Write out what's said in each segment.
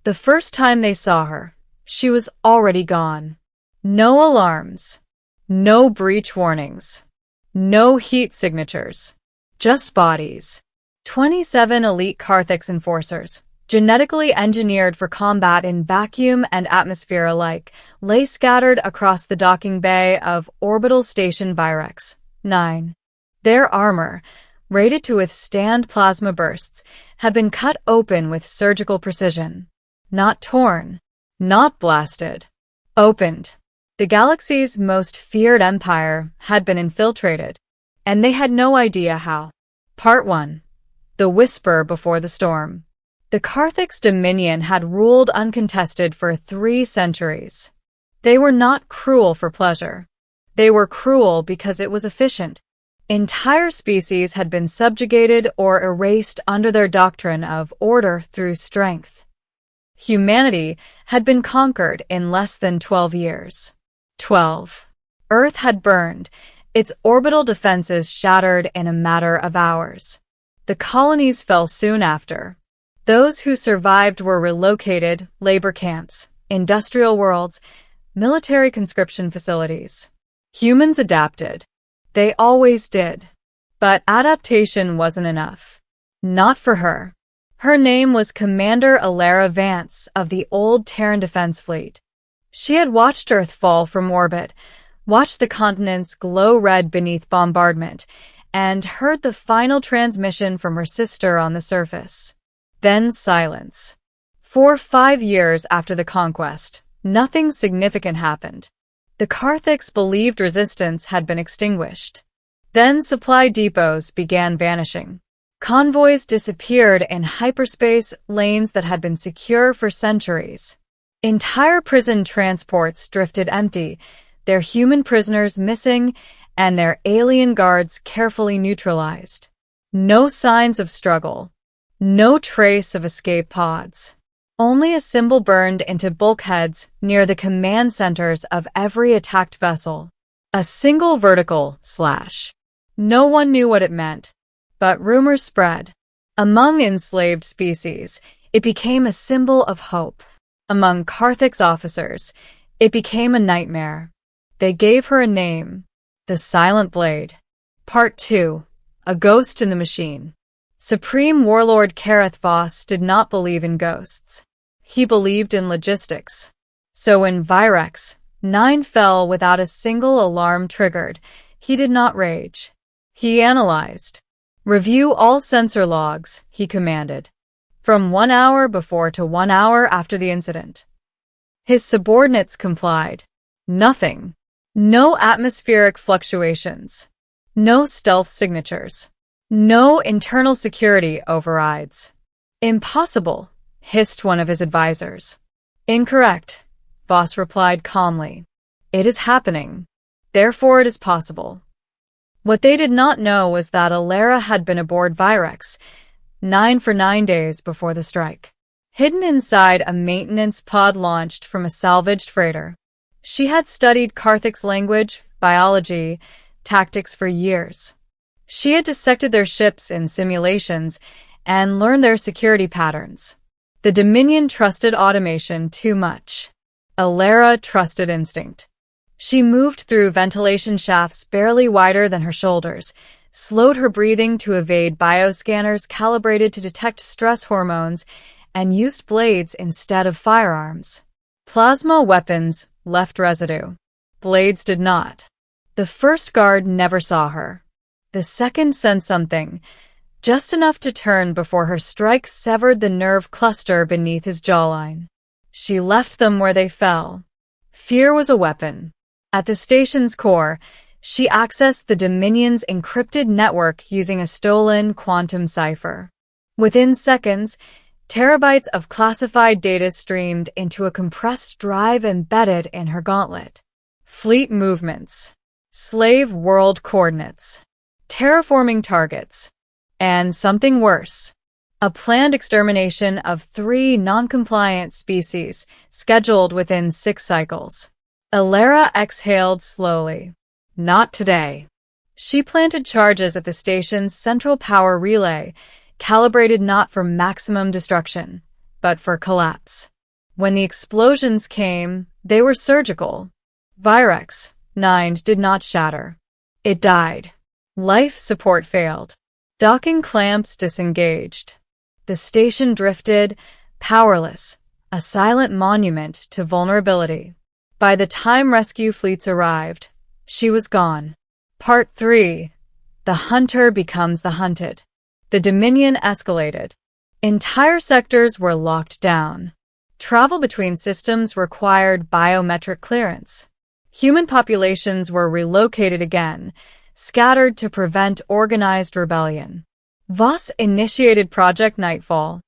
The first time they saw her, she was already gone. No alarms. No breach warnings. No heat signatures. Just bodies. 27 elite Karthix enforcers, genetically engineered for combat in vacuum and atmosphere alike, lay scattered across the docking bay of Orbital Station Virex 9. Their armor, rated to withstand plasma bursts, had been cut open with surgical precision. Not torn, not blasted. Opened. The galaxy's most feared empire had been infiltrated, and they had no idea how. Part 1. The Whisper Before the Storm. The Karthix Dominion had ruled uncontested for 3 centuries. They were not cruel for pleasure. They were cruel because it was efficient. Entire species had been subjugated or erased under their doctrine of order through strength. Humanity had been conquered in less than 12 years. 12. Earth had burned, its orbital defenses shattered in a matter of hours. The colonies fell soon after. Those who survived were relocated, labor camps, industrial worlds, military conscription facilities. Humans adapted. They always did. But adaptation wasn't enough. Not for her. Her name was Commander Alara Vance of the old Terran Defense Fleet. She had watched Earth fall from orbit, watched the continents glow red beneath bombardment, and heard the final transmission from her sister on the surface. Then silence. For 5 years after the conquest, nothing significant happened. The Karthix believed resistance had been extinguished. Then supply depots began vanishing. Convoys disappeared in hyperspace lanes that had been secure for centuries. Entire prison transports drifted empty, their human prisoners missing, and their alien guards carefully neutralized. No signs of struggle. No trace of escape pods. Only a symbol burned into bulkheads near the command centers of every attacked vessel. A single vertical slash. No one knew what it meant. But rumors spread. Among enslaved species, it became a symbol of hope. Among Karthix officers, it became a nightmare. They gave her a name. The Silent Blade. Part 2. A Ghost in the Machine. Supreme Warlord Kareth Voss did not believe in ghosts. He believed in logistics. So when Virex 9 fell without a single alarm triggered, he did not rage. He analyzed. Review all sensor logs, he commanded. From 1 hour before to 1 hour after the incident. His subordinates complied. Nothing. No atmospheric fluctuations. No stealth signatures. No internal security overrides. Impossible, hissed one of his advisors. Incorrect, Voss replied calmly. It is happening. Therefore it is possible. What they did not know was that Alara had been aboard Virex 9 for 9 days before the strike. Hidden inside a maintenance pod launched from a salvaged freighter. She had studied Karthix language, biology, tactics for years. She had dissected their ships in simulations and learned their security patterns. The Dominion trusted automation too much. Alara trusted instinct. She moved through ventilation shafts barely wider than her shoulders, slowed her breathing to evade bioscanners calibrated to detect stress hormones, and used blades instead of firearms. Plasma weapons left residue. Blades did not. The first guard never saw her. The second sensed something, just enough to turn before her strike severed the nerve cluster beneath his jawline. She left them where they fell. Fear was a weapon. At the station's core, she accessed the Dominion's encrypted network using a stolen quantum cipher. Within seconds, terabytes of classified data streamed into a compressed drive embedded in her gauntlet. Fleet movements, slave world coordinates, terraforming targets, and something worse. A planned extermination of 3 non-compliant species scheduled within 6 cycles. Alara exhaled slowly. Not today. She planted charges at the station's central power relay, calibrated not for maximum destruction, but for collapse. When the explosions came, they were surgical. Virex 9 did not shatter. It died. Life support failed. Docking clamps disengaged. The station drifted, powerless, a silent monument to vulnerability. By the time rescue fleets arrived, she was gone. Part 3. The hunter becomes the hunted. The Dominion escalated. Entire sectors were locked down. Travel between systems required biometric clearance. Human populations were relocated again, scattered to prevent organized rebellion. Voss initiated Project Nightfall,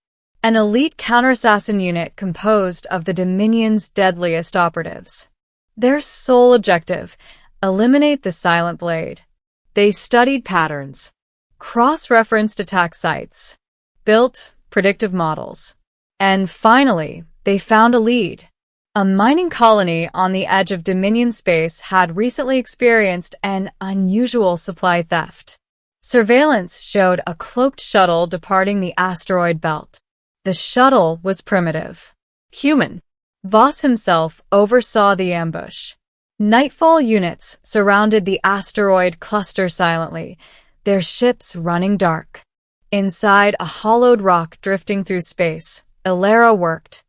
an elite counterassassin unit composed of the Dominion's deadliest operatives. Their sole objective: eliminate the Silent Blade. They studied patterns, cross-referenced attack sites, built predictive models, and finally, they found a lead. A mining colony on the edge of Dominion space had recently experienced an unusual supply theft. Surveillance showed a cloaked shuttle departing the asteroid belt. The shuttle was primitive, human. Voss himself oversaw the ambush. Nightfall units surrounded the asteroid cluster silently, their ships running dark. Inside a hollowed rock drifting through space, Elara worked.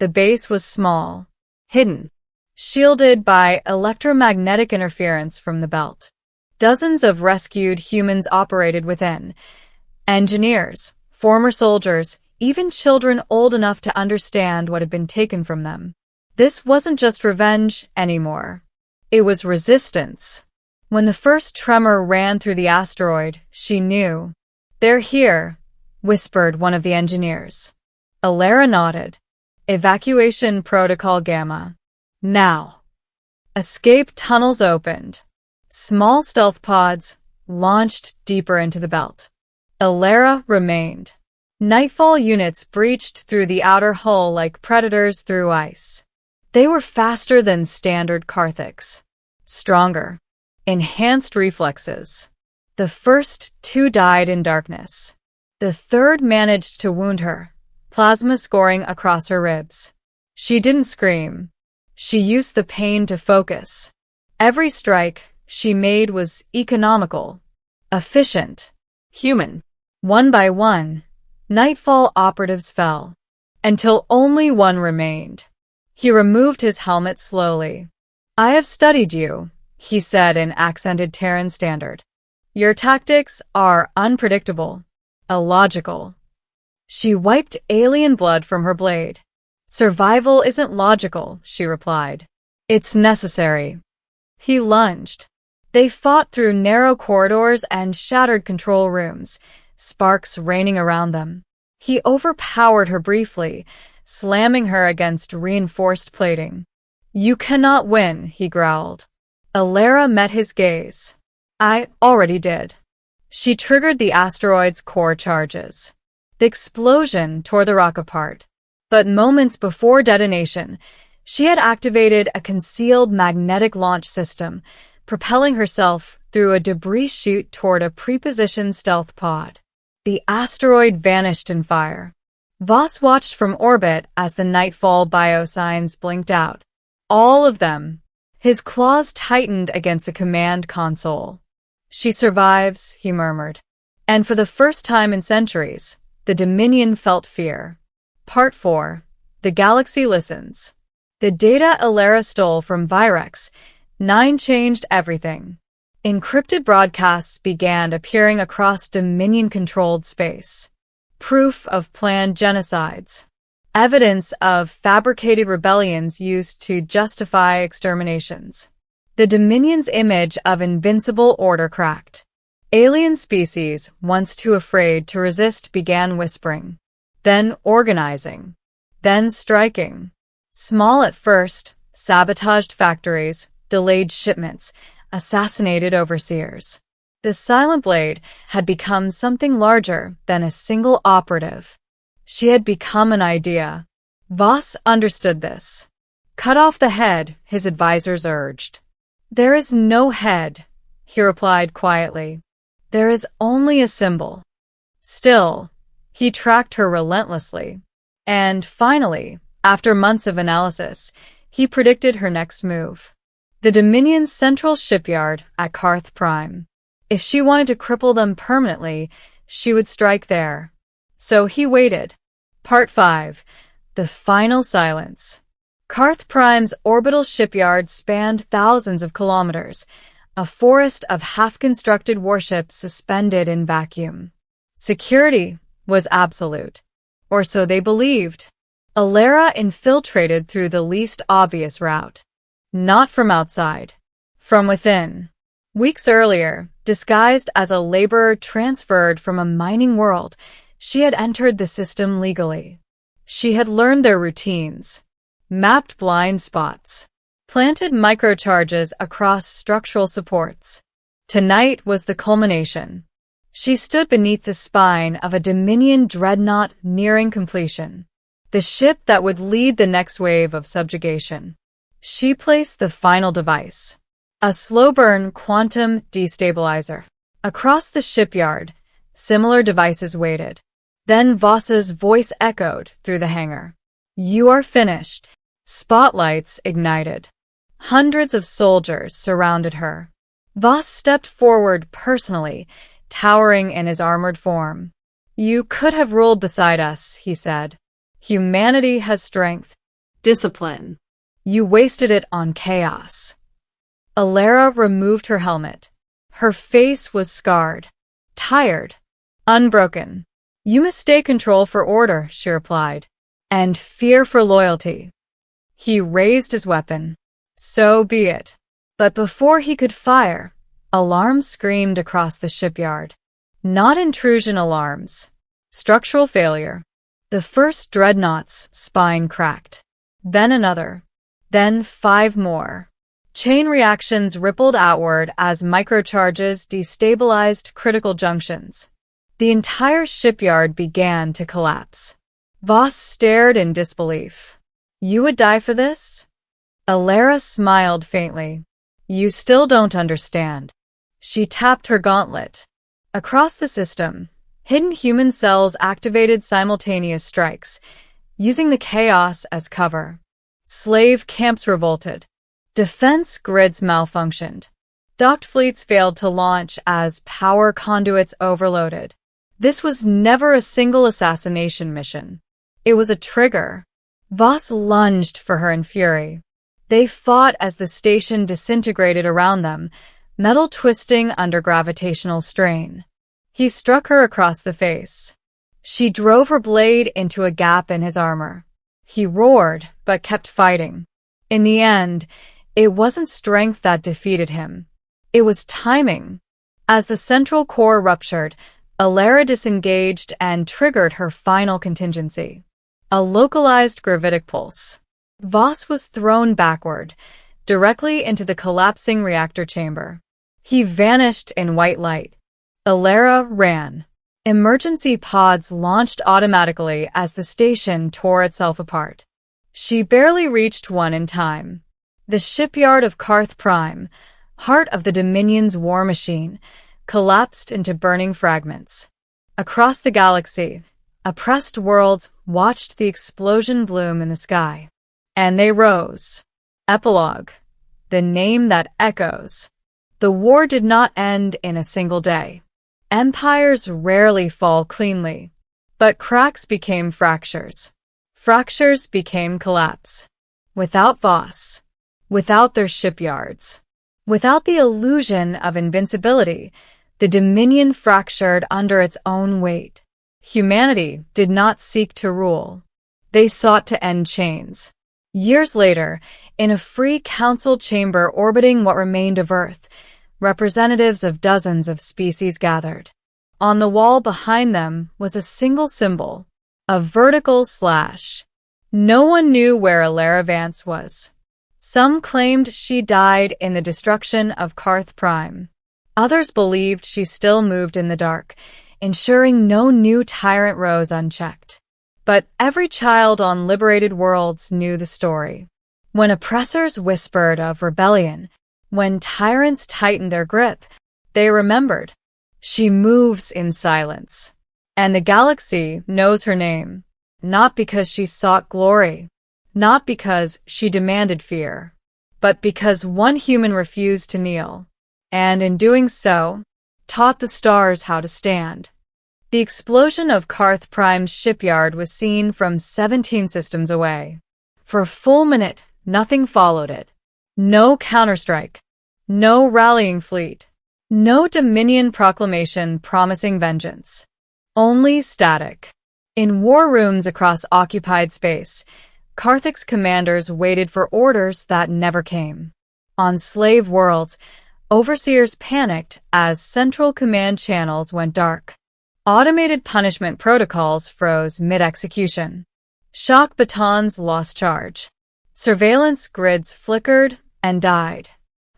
The base was small, hidden, shielded by electromagnetic interference from the belt. Dozens of rescued humans operated within. Engineers, former soldiers, even children old enough to understand what had been taken from them. This wasn't just revenge anymore. It was resistance. When the first tremor ran through the asteroid, she knew. "They're here," whispered one of the engineers. Elara nodded. Evacuation Protocol Gamma. Now. Escape tunnels opened. Small stealth pods launched deeper into the belt. Elara remained. Nightfall units breached through the outer hull like predators through ice. They were faster than standard Carthix. Stronger. Enhanced reflexes. The first 2 died in darkness. The third managed to wound her, plasma scoring across her ribs. She didn't scream. She used the pain to focus. Every strike she made was economical, efficient, human. One by one, Nightfall operatives fell, until only one remained. He removed his helmet slowly. "I have studied you," he said in accented Terran standard. "Your tactics are unpredictable, illogical." She wiped alien blood from her blade. "Survival isn't logical," she replied. "It's necessary." He lunged. They fought through narrow corridors and shattered control rooms, sparks raining around them. He overpowered her briefly, slamming her against reinforced plating. "You cannot win," he growled. Elara met his gaze. "I already did." She triggered the asteroid's core charges. The explosion tore the rock apart. But moments before detonation, she had activated a concealed magnetic launch system, propelling herself through a debris chute toward a prepositioned stealth pod. The asteroid vanished in fire. Voss watched from orbit as the Nightfall biosigns blinked out. All of them. His claws tightened against the command console. "She survives," he murmured. And for the first time in centuries, the Dominion felt fear. Part 4. The Galaxy Listens. The data Elara stole from Virex 9 changed everything. Encrypted broadcasts began appearing across Dominion-controlled space. Proof of planned genocides. Evidence of fabricated rebellions used to justify exterminations. The Dominion's image of invincible order cracked. Alien species, once too afraid to resist, began whispering, then organizing, then striking. Small at first, sabotaged factories, delayed shipments, assassinated overseers. The Silent Blade had become something larger than a single operative. She had become an idea. Voss understood this. "Cut off the head," his advisors urged. "There is no head," he replied quietly. "There is only a symbol." Still, he tracked her relentlessly. And finally, After months of analysis, he predicted her next move. The Dominion's central shipyard at Karth Prime. If she wanted to cripple them permanently, she would strike there. So he waited. Part 5. The Final Silence. Karth Prime's orbital shipyard spanned thousands of kilometers, a forest of half-constructed warships suspended in vacuum. Security was absolute, or so they believed. Alara infiltrated through the least obvious route. Not from outside, from within. Weeks earlier, disguised as a laborer transferred from a mining world, she had entered the system legally. She had learned their routines, mapped blind spots, planted microcharges across structural supports. Tonight was the culmination. She stood beneath the spine of a Dominion dreadnought nearing completion, the ship that would lead the next wave of subjugation. She placed the final device, a slow-burn quantum destabilizer. Across the shipyard, similar devices waited. Then Voss's voice echoed through the hangar. "You are finished." Spotlights ignited. Hundreds of soldiers surrounded her. Voss stepped forward personally, towering in his armored form. "You could have ruled beside us," he said. "Humanity has strength, discipline. You wasted it on chaos." Alara removed her helmet. Her face was scarred, tired, unbroken. "You mistake control for order," she replied, "and fear for loyalty." He raised his weapon. So be it. But before he could fire, alarms screamed across the shipyard. Not intrusion alarms. Structural failure. The first dreadnought's spine cracked. Then another. Then 5 more. Chain reactions rippled outward as microcharges destabilized critical junctions. The entire shipyard began to collapse. Voss stared in disbelief. "You would die for this?" Alara smiled faintly. "You still don't understand." She tapped her gauntlet. Across the system, hidden human cells activated simultaneous strikes, using the chaos as cover. Slave camps revolted. Defense grids malfunctioned. Docked fleets failed to launch as power conduits overloaded. This was never a single assassination mission. It was a trigger. Voss lunged for her in fury. They fought as the station disintegrated around them, metal twisting under gravitational strain. He struck her across the face. She drove her blade into a gap in his armor. He roared, but kept fighting. In the end, it wasn't strength that defeated him. It was timing. As the central core ruptured, Alara disengaged and triggered her final contingency. A localized gravitic pulse. Voss was thrown backward, directly into the collapsing reactor chamber. He vanished in white light. Alara ran. Emergency pods launched automatically as the station tore itself apart. She barely reached one in time. The shipyard of Karth Prime, heart of the Dominion's war machine, collapsed into burning fragments. Across the galaxy, oppressed worlds watched the explosion bloom in the sky. And they rose. Epilogue. The name that echoes. The war did not end in a single day. Empires rarely fall cleanly, but cracks became fractures. Fractures became collapse. Without Voss, without their shipyards, without the illusion of invincibility, the Dominion fractured under its own weight. Humanity did not seek to rule. They sought to end chains. Years later, in a free council chamber orbiting what remained of Earth, representatives of dozens of species gathered. On the wall behind them was a single symbol, a vertical slash. No one knew where Alara Vance was. Some claimed she died in the destruction of Karth Prime. Others believed she still moved in the dark, ensuring no new tyrant rose unchecked. But every child on liberated worlds knew the story. When oppressors whispered of rebellion, when tyrants tightened their grip, they remembered. She moves in silence. And the galaxy knows her name, not because she sought glory, not because she demanded fear, but because one human refused to kneel, and in doing so, taught the stars how to stand. The explosion of Karth Prime's shipyard was seen from 17 systems away. For a full minute, nothing followed it. No counterstrike. No rallying fleet. No Dominion proclamation promising vengeance. Only static. In war rooms across occupied space, Karthic's commanders waited for orders that never came. On slave worlds, overseers panicked as central command channels went dark. Automated punishment protocols froze mid-execution. Shock batons lost charge. Surveillance grids flickered and died.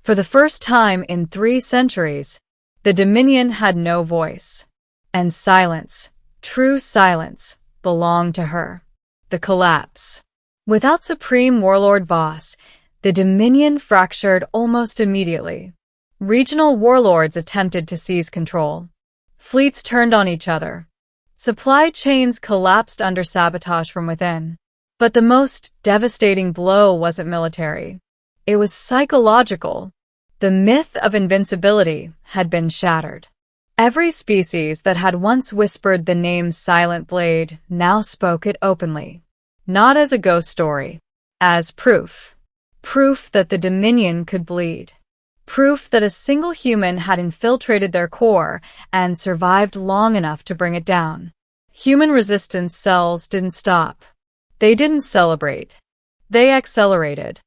For the first time in 3 centuries, the Dominion had no voice. And silence, true silence, belonged to her. The collapse. Without Supreme Warlord Voss, the Dominion fractured almost immediately. Regional warlords attempted to seize control. Fleets turned on each other. Supply chains collapsed under sabotage from within. But the most devastating blow wasn't military. It was psychological. The myth of invincibility had been shattered. Every species that had once whispered the name Silent Blade now spoke it openly. Not as a ghost story, as proof. Proof that the Dominion could bleed. Proof that a single human had infiltrated their core and survived long enough to bring it down. Human resistance cells didn't stop. They didn't celebrate. They accelerated.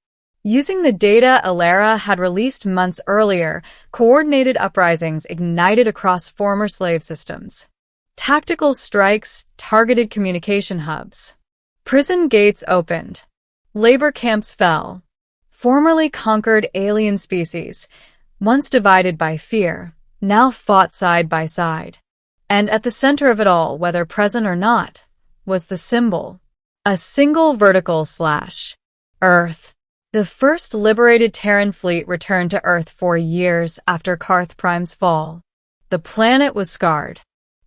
Using the data Alara had released months earlier, coordinated uprisings ignited across former slave systems. Tactical strikes targeted communication hubs. Prison gates opened. Labor camps fell. Formerly conquered alien species, once divided by fear, now fought side by side. And at the center of it all, whether present or not, was the symbol. A single vertical slash. Earth. The first liberated Terran fleet returned to Earth 4 years after Karth Prime's fall. The planet was scarred.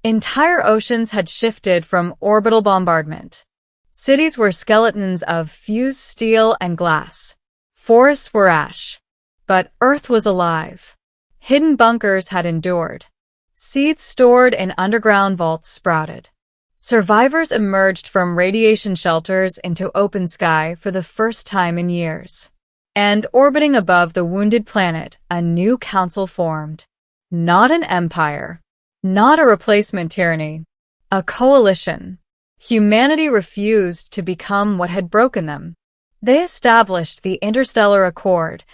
Entire oceans had shifted from orbital bombardment. Cities were skeletons of fused steel and glass. Forests were ash. But Earth was alive. Hidden bunkers had endured. Seeds stored in underground vaults sprouted. Survivors emerged from radiation shelters into open sky for the first time in years. And orbiting above the wounded planet, a new council formed. Not an empire. Not a replacement tyranny. A coalition. Humanity refused to become what had broken them. They established the Interstellar Accord,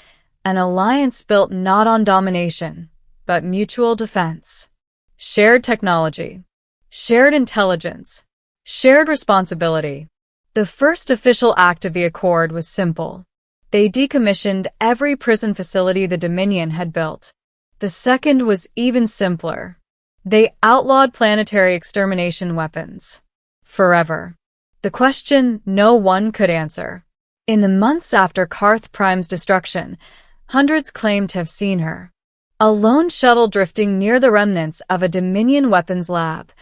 an alliance built not on domination, but mutual defense. Shared technology. Shared intelligence. Shared responsibility. The first official act of the Accord was simple. They decommissioned every prison facility the Dominion had built. The second was even simpler. They outlawed planetary extermination weapons. Forever. The question no one could answer. In the months after Karth Prime's destruction, hundreds claimed to have seen her. A lone shuttle drifting near the remnants of a Dominion weapons lab,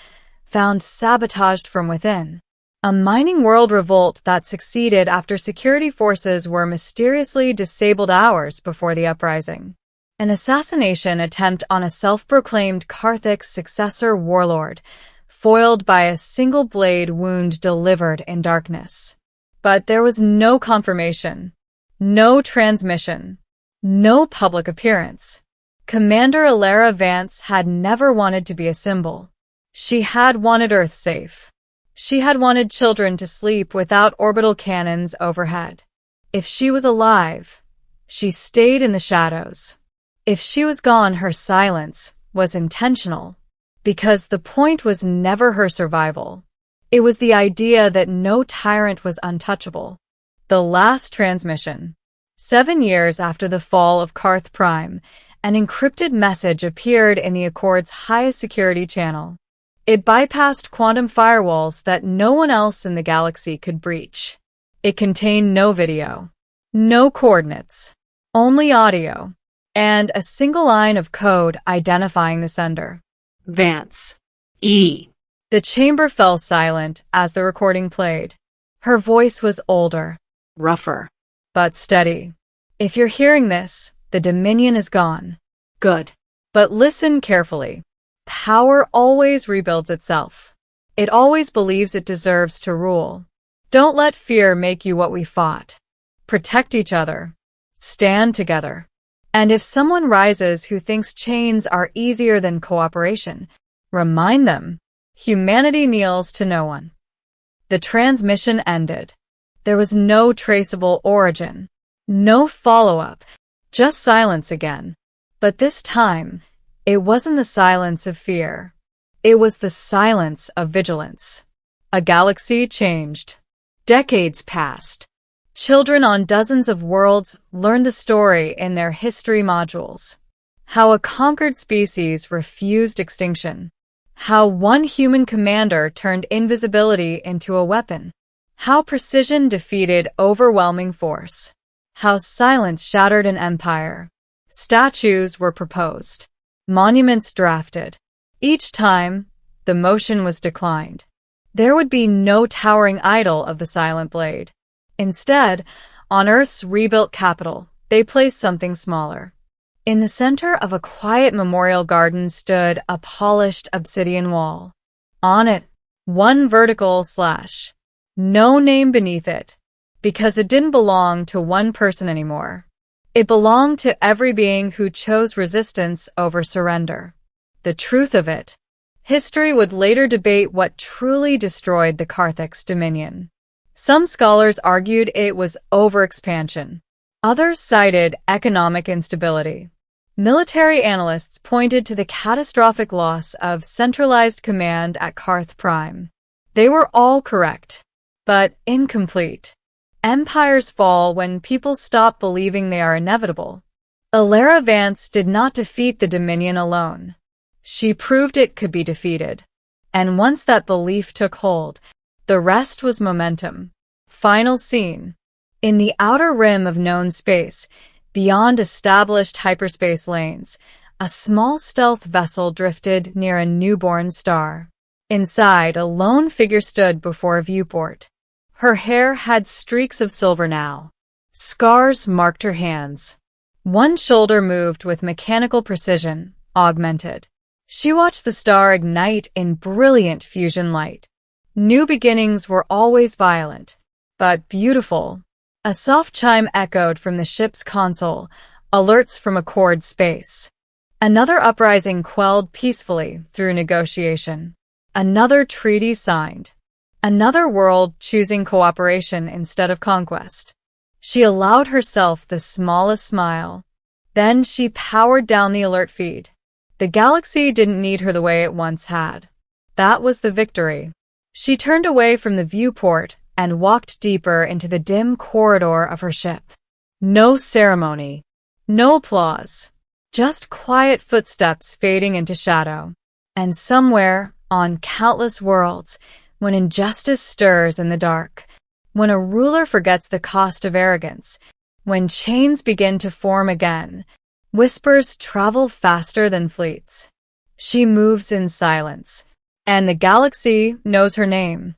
found sabotaged from within. A mining world revolt that succeeded after security forces were mysteriously disabled hours before the uprising. An assassination attempt on a self-proclaimed Karthic successor warlord, foiled by a single blade wound delivered in darkness. But there was no confirmation, no transmission, no public appearance. Commander Alara Vance had never wanted to be a symbol. She had wanted Earth safe. She had wanted children to sleep without orbital cannons overhead. If she was alive, she stayed in the shadows. If she was gone, her silence was intentional. Because the point was never her survival. It was the idea that no tyrant was untouchable. The last transmission. 7 years after the fall of Karth Prime, an encrypted message appeared in the Accord's highest security channel. It bypassed quantum firewalls that no one else in the galaxy could breach. It contained no video, no coordinates, only audio, and a single line of code identifying the sender. Vance. E. The chamber fell silent as the recording played. Her voice was older, rougher. but steady. If you're hearing this, the dominion is gone. Good. But listen carefully. Power always rebuilds itself. It always believes it deserves to rule. Don't let fear make you what we fought. Protect each other. Stand together. And if someone rises who thinks chains are easier than cooperation, remind them, humanity kneels to no one. The transmission ended. There was no traceable origin, no follow-up, just silence again. But this time, it wasn't the silence of fear. It was the silence of vigilance. A galaxy changed. Decades passed. Children on dozens of worlds learned the story in their history modules. How a conquered species refused extinction. How one human commander turned invisibility into a weapon. How precision defeated overwhelming force. How silence shattered an empire. Statues were proposed. Monuments drafted. Each time, the motion was declined. There would be no towering idol of the silent blade. Instead, on Earth's rebuilt capital, they placed something smaller. In the center of a quiet memorial garden stood a polished obsidian wall. On it, one vertical slash. No name beneath it, because it didn't belong to one person anymore. It belonged to every being who chose resistance over surrender. The truth of it, history would later debate what truly destroyed the Karthik's dominion. Some scholars argued it was overexpansion. Others cited economic instability. Military analysts pointed to the catastrophic loss of centralized command at Karth Prime. They were all correct, but incomplete. Empires fall when people stop believing they are inevitable. Alara Vance did not defeat the Dominion alone. She proved it could be defeated. And once that belief took hold, the rest was momentum. Final scene. In the outer rim of known space, beyond established hyperspace lanes, a small stealth vessel drifted near a newborn star. Inside, a lone figure stood before a viewport. Her hair had streaks of silver now. Scars marked her hands. One shoulder moved with mechanical precision, augmented. She watched the star ignite in brilliant fusion light. New beginnings were always violent, but beautiful. A soft chime echoed from the ship's console, alerts from Accord space. Another uprising quelled peacefully through negotiation. Another treaty signed. Another world choosing cooperation instead of conquest. She allowed herself the smallest smile. Then she powered down the alert feed. The galaxy didn't need her the way it once had. That was the victory. She turned away from the viewport and walked deeper into the dim corridor of her ship. No ceremony. No applause. Just quiet footsteps fading into shadow. And somewhere, on countless worlds, when injustice stirs in the dark, when a ruler forgets the cost of arrogance, when chains begin to form again, whispers travel faster than fleets. She moves in silence, and the galaxy knows her name.